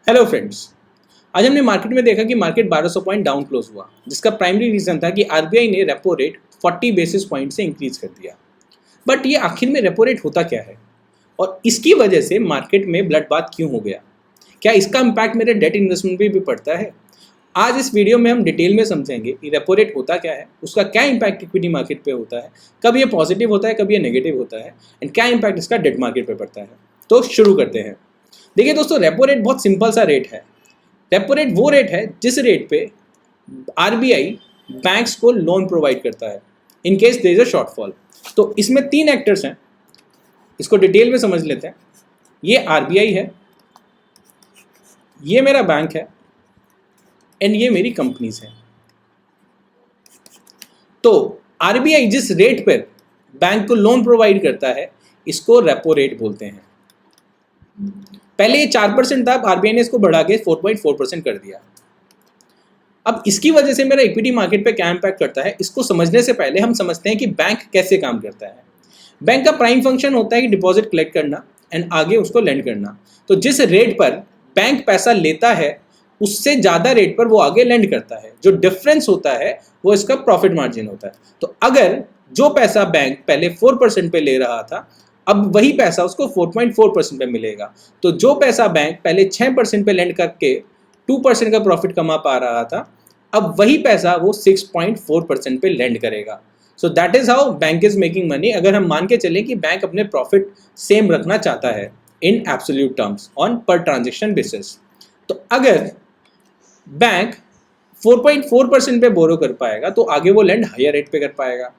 Hello friends. आज हमने market में देखा कि मार्केट 1200 पॉइंट डाउन क्लोज हुआ, जिसका प्राइमरी रीजन था कि आरबीआई ने रेपो रेट 40 बेसिस पॉइंट से इंक्रीज कर दिया। बट ये आखिर में रेपो रेट होता क्या है और इसकी वजह से मार्केट में ब्लड बाथ क्यों हो गया? क्या इसका इम्पैक्ट मेरे डेट इन्वेस्टमेंट पे भी पड़ता है? आज इस वीडियो में हम डिटेल में समझेंगे कि रेपो रेट होता क्या है, उसका क्या इम्पैक्ट इक्विटी मार्केट पे होता है, कब ये पॉजिटिव होता है, कब ये नेगेटिव होता है, एंड क्या इम्पैक्ट इसका डेट मार्केट पे पड़ता है। तो शुरू करते हैं। देखिए दोस्तों, रेपो रेट बहुत सिंपल सा रेट है। रेपो रेट वो रेट है जिस रेट पे आरबीआई बैंक्स को लोन प्रोवाइड करता है in case there is a shortfall. तो इसमें तीन एक्टर्स हैं, इसको डिटेल में समझ लेते हैं। ये आरबीआई है, ये मेरा बैंक है, एंड ये मेरी कंपनीज हैं। तो आरबीआई जिस रेट पर बैंक को लोन प्रोवाइड करता है इसको रेपो रेट बोलते हैं। पहले ये 4% था, आरबीआई ने इसको बढ़ा के 4.4% कर दिया। अब इसकी वजह से मेरा इक्विटी मार्केट पे क्या इम्पैक्ट करता है, इसको समझने से पहले हम समझते हैं कि बैंक कैसे काम करता है। बैंक का प्राइम फंक्शन होता है कि डिपॉजिट कलेक्ट करना एंड आगे उसको लेंड करना। तो जिस रेट पर बैंक पैसा लेता है उससे ज़्यादा रेट पर वो आगे लेंड करता है। जो डिफरेंस होता है वो इसका प्रॉफिट मार्जिन होता है। तो अगर जो पैसा बैंक पहले 4% पे ले रहा था, अब वही पैसा उसको 4.4% पे मिलेगा। तो जो पैसा बैंक पहले 6% पे लेंड करके 2% का प्रॉफिट कमा पा रहा था, अब वही पैसा वो 6.4% पे लेंड करेगा। सो that is how bank is making money. अगर हम मान के चलें कि बैंक अपने प्रॉफिट सेम रखना चाहता है in absolute terms on per transaction basis. तो अगर बैंक 4.4% पे बोरो कर पाएगा तो आगे वो लेंड हायर रेट पे कर पाएगा।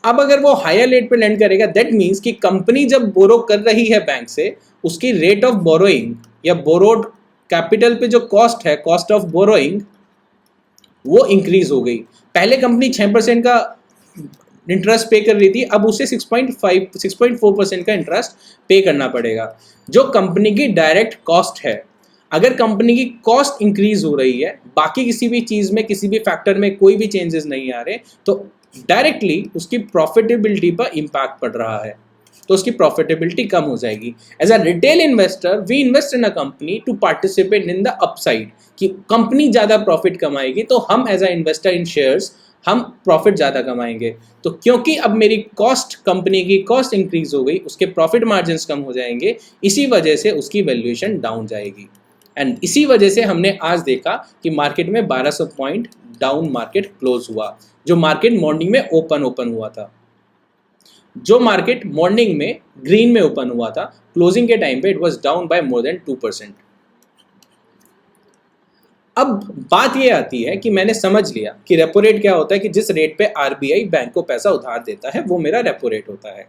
अब अगर वो हायर रेट पे लेंड करेगा, दैट मीन्स कि कंपनी जब बोरो कर रही है बैंक से, उसकी रेट ऑफ बोरोइंग या बोरोड कैपिटल पे जो कॉस्ट है, कॉस्ट ऑफ बोरोइंग, वो इंक्रीज हो गई। पहले कंपनी 6% का इंटरेस्ट पे कर रही थी, अब उसे 6.4% का इंटरेस्ट पे करना पड़ेगा, जो कंपनी की डायरेक्ट कॉस्ट है। अगर कंपनी की कॉस्ट इंक्रीज हो रही है, बाकी किसी भी चीज़ में, किसी भी फैक्टर में कोई भी चेंजेस नहीं आ रहे, तो डायरेक्टली उसकी प्रॉफिटेबिलिटी पर इम्पैक्ट पड़ रहा है, तो उसकी प्रॉफिटेबिलिटी कम हो जाएगी। As a retail investor we invest in a company to participate in the upside, कि कंपनी ज़्यादा प्रॉफिट कमाएगी तो हम as a investor in shares हम प्रॉफिट ज़्यादा कमाएंगे। तो क्योंकि अब मेरी कॉस्ट, कंपनी की कॉस्ट इंक्रीज हो गई, उसके प्रॉफिट मार्जिन कम हो जाएंगे, इसी वजह से उसकी वैल्यूएशन डाउन जाएगी। एंड इसी वजह से हमने आज देखा कि मार्केट में 1200 पॉइंट डाउन मार्केट क्लोज हुआ। जो मार्केट मॉर्निंग में ओपन हुआ था, जो मार्केट मॉर्निंग में ग्रीन में ओपन हुआ था, क्लोजिंग के टाइम पे it was down by more than 2%। अब बात ये आती है कि मैंने समझ लिया कि रेपो रेट क्या होता है, कि जिस रेट पे आरबीआई बैंक को पैसा उधार देता है वो मेरा रेपो रेट होता है।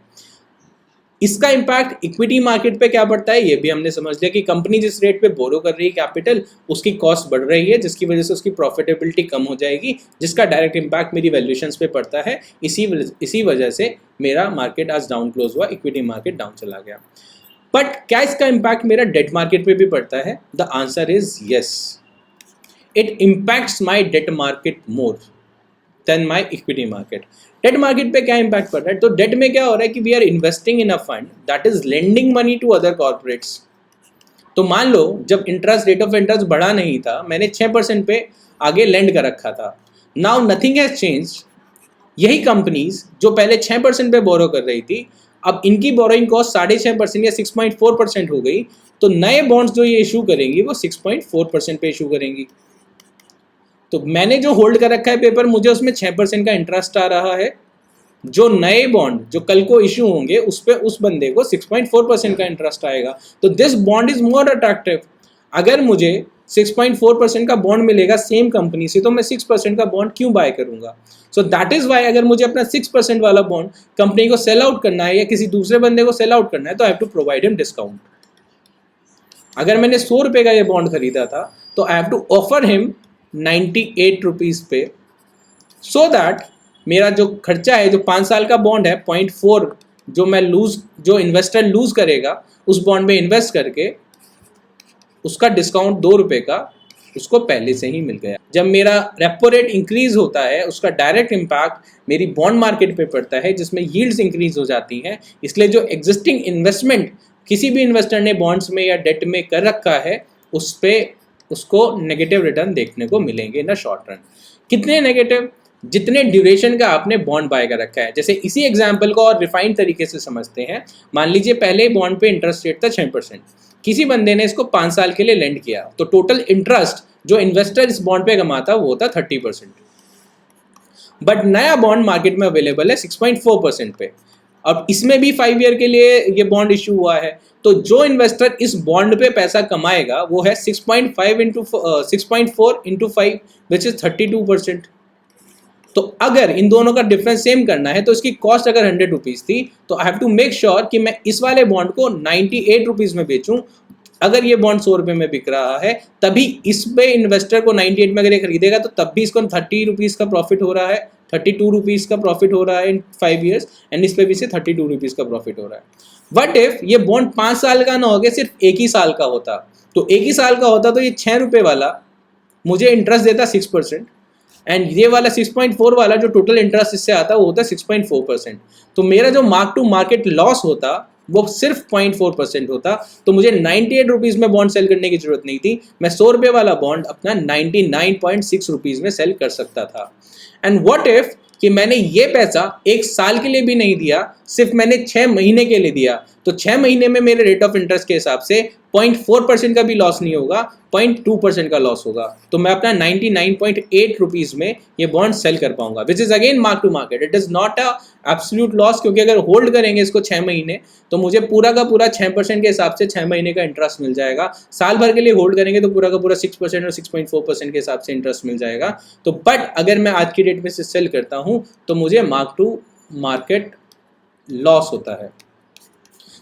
इसका इम्पैक्ट इक्विटी मार्केट पे क्या पड़ता है ये भी हमने समझ लिया कि कंपनी जिस रेट पे बोरो कर रही है कैपिटल, उसकी कॉस्ट बढ़ रही है, जिसकी वजह से उसकी प्रॉफिटेबिलिटी कम हो जाएगी, जिसका डायरेक्ट इम्पैक्ट मेरी वैल्यूएशंस पे पड़ता है। इसी वजह से मेरा मार्केट आज डाउन क्लोज हुआ, इक्विटी मार्केट डाउन चला गया। बट क्या इसका इम्पैक्ट मेरा डेट मार्केट पे भी पड़ता है? The answer is yes, it impacts my debt market more than my equity market. Debt market पे क्या इम्पैक्ट पड़ रहा है? तो डेट में क्या हो रहा है कि we are investing in a fund that is lending money to other corporates. तो मान लो जब इंटरेस्ट, रेट ऑफ इंटरेस्ट बढ़ा नहीं था, मैंने 6% पे आगे लेंड कर रखा था। Now nothing has change. यही कंपनीज जो पहले 6% पे बोरो कर रही थी, अब इनकी बोरोइंग कॉस्ट 6.5% या 6.4% हो गई। तो नए बॉन्ड्स जो ये इशू करेंगी वो 6.4% पे इशू करेंगी। तो मैंने जो होल्ड कर रखा है पेपर, मुझे उसमें 6% का इंटरेस्ट आ रहा है। जो नए बॉन्ड जो कल को इश्यू होंगे उस पे उस बंदे को 6.4% का इंटरेस्ट आएगा। तो this bond is more attractive. अगर मुझे 6.4% का बॉन्ड मिलेगा सेम कंपनी से, तो मैं 6% का बॉन्ड क्यों बाय करूंगा? सो दैट इज वाई अगर मुझे अपना 6% वाला बॉन्ड कंपनी को सेल आउट करना है या किसी दूसरे बंदे को सेल आउट करना है, तो I have to provide him discount. अगर मैंने 100 रुपये का ये बॉन्ड खरीदा था तो I have to offer him 98 rupees पे, सो दैट मेरा जो खर्चा है, जो 5 साल का बॉन्ड है, 0.4 जो इन्वेस्टर लूज करेगा उस बॉन्ड में इन्वेस्ट करके, उसका डिस्काउंट 2 रुपये का उसको पहले से ही मिल गया। जब मेरा रेपो रेट इंक्रीज होता है, उसका डायरेक्ट इम्पैक्ट मेरी बॉन्ड मार्केट पे पड़ता है, जिसमें यील्ड्स इंक्रीज हो जाती हैं। इसलिए जो एग्जिस्टिंग इन्वेस्टमेंट किसी भी इन्वेस्टर ने बॉन्ड्स में या डेट में कर रखा है, उस पर उसको नेगेटिव रिटर्न देखने को मिलेंगे इन द शॉर्ट रन। कितने नेगेटिव? जितने ड्यूरेशन का आपने बॉन्ड बाय कर रखा है। जैसे इसी एग्जांपल को और रिफाइंड तरीके से समझते हैं। मान लीजिए पहले बॉन्ड पे इंटरेस्ट रेट था 6%, किसी बंदे ने इसको 5 साल के लिए लेंड किया, तो टोटल इंटरेस्ट जो इन्वेस्टर इस बॉन्ड पे कमाता वो होता 30%। बट नया बॉन्ड मार्केट में अवेलेबल है 6.4% पे, अब इसमें भी 5 ईयर के लिए ये बॉन्ड इशू हुआ है, तो जो इन्वेस्टर इस बॉन्ड पे पैसा कमाएगा वो है 6.4 इंटू 5 विच इज 32%। तो अगर इन दोनों का डिफरेंस सेम करना है तो इसकी कॉस्ट अगर 100 रुपीज़ थी, तो I have to make sure कि मैं इस वाले बॉन्ड को 98 रुपीज़ में बेचूं। अगर ये बॉन्ड 100 रुपये में बिक रहा है, तभी इस पे इन्वेस्टर को 98 में अगर ये खरीदेगा तो तब भी इसको 30 रुपीज़ का प्रॉफिट हो रहा है, 32 रुपीज़ का प्रॉफिट हो रहा है इन 5 ईयर्स, एंड इस पे भी से 32 रुपीज़ का प्रॉफिट हो रहा है। वट इफ ये बॉन्ड 5 साल का ना हो गया, सिर्फ एक ही साल का होता, तो एक ही साल का होता तो ये 6 रुपये वाला मुझे इंटरेस्ट देता 6%, एंड ये वाला 6.4 वाला जो टोटल इंटरेस्ट इससे आता वो होता 6.4%। तो मेरा जो मार्क टू मार्केट लॉस होता वो सिर्फ 0.4% होता। तो मुझे 98 रुपीज़ में बॉन्ड सेल करने की जरूरत नहीं थी, मैं 100 रुपये वाला बॉन्ड अपना 99.6 रुपीज़ में सेल कर सकता था। एंड व्हाट इफ कि मैंने ये पैसा 1 साल के लिए भी नहीं दिया, सिर्फ मैंने 6 महीने के लिए दिया, तो 6 महीने में मेरे रेट ऑफ इंटरेस्ट के हिसाब से 0.4% का भी लॉस नहीं होगा, 0.2% का लॉस होगा। तो मैं अपना 99.8 रुपीज़ में ये बॉन्ड सेल कर पाऊंगा, which is again mark to market. It is not a absolute loss, क्योंकि अगर होल्ड करेंगे इसको 6 महीने तो मुझे पूरा का पूरा 6% के हिसाब से 6 महीने का इंटरेस्ट मिल जाएगा। साल भर के लिए होल्ड करेंगे तो पूरा का पूरा 6% और 6.4% के हिसाब से इंटरेस्ट मिल जाएगा। तो बट अगर मैं आज की डेट में से सेल करता हूँ तो मुझे मार्क टू मार्केट लॉस होता है।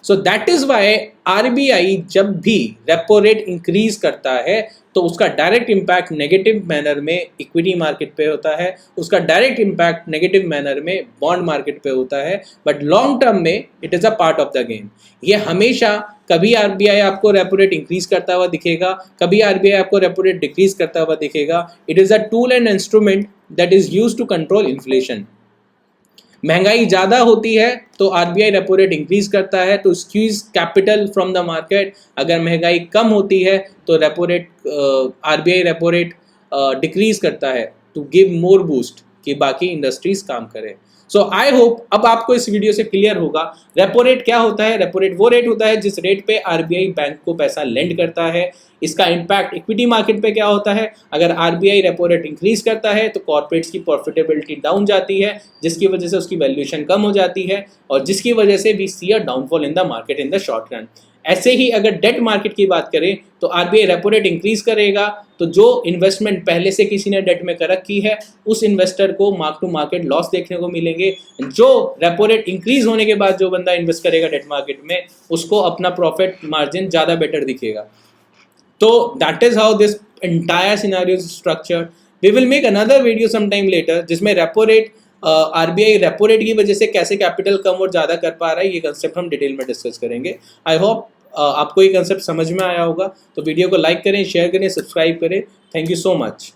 So that is why RBI जब भी रेपो रेट इंक्रीज करता है तो उसका डायरेक्ट इम्पैक्ट नेगेटिव मैनर में इक्विटी मार्केट पे होता है, उसका डायरेक्ट इम्पैक्ट नेगेटिव मैनर में बॉन्ड मार्केट पे होता है, बट लॉन्ग टर्म में it is a part of the game. ये हमेशा कभी आरबीआई आपको रेपो रेट इंक्रीज करता हुआ दिखेगा, कभी आरबीआई आपको रेपो रेट डिक्रीज करता हुआ दिखेगा। It is a tool and instrument that is used to control inflation. महंगाई ज़्यादा होती है तो आरबीआई रेपो रेट इंक्रीज करता है to squeeze capital from the market. अगर महंगाई कम होती है तो repo rate RBI repo rate decrease करता है टू गिव मोर बूस्ट कि बाकी इंडस्ट्रीज काम करें। सो आई होप अब आपको इस वीडियो से क्लियर होगा रेपो रेट क्या होता है। रेपो रेट वो रेट होता है जिस रेट पे आरबीआई बैंक को पैसा लेंड करता है। इसका इम्पैक्ट इक्विटी मार्केट पे क्या होता है, अगर आरबीआई रेपो रेट इंक्रीज करता है तो कॉर्पोरेट्स की प्रॉफिटेबिलिटी डाउन जाती है, जिसकी वजह से उसकी वैल्यूएशन कम हो जाती है और जिसकी वजह से we see a downfall in the market in the short run. ऐसे ही अगर डेट मार्केट की बात करें तो आरबीआई रेपो रेट इंक्रीज करेगा तो जो इन्वेस्टमेंट पहले से किसी ने डेट में कर रखी है उस इन्वेस्टर को मार्क टू मार्केट लॉस देखने को मिलेंगे। जो रेपो रेट इंक्रीज होने के बाद जो बंदा इन्वेस्ट करेगा डेट मार्केट में उसको अपना प्रॉफिट मार्जिन ज़्यादा बेटर दिखेगा। तो that is how this entire scenario is structured. We will make another video sometime later जिसमें repo rate RBI repo rate की वजह से कैसे कैपिटल कम और ज़्यादा कर पा रहा है, ये कंसेप्ट हम डिटेल में डिस्कस करेंगे। आई होप आपको ये कंसेप्ट समझ में आया होगा। तो वीडियो को लाइक करें, शेयर करें, सब्सक्राइब करें। Thank you so much.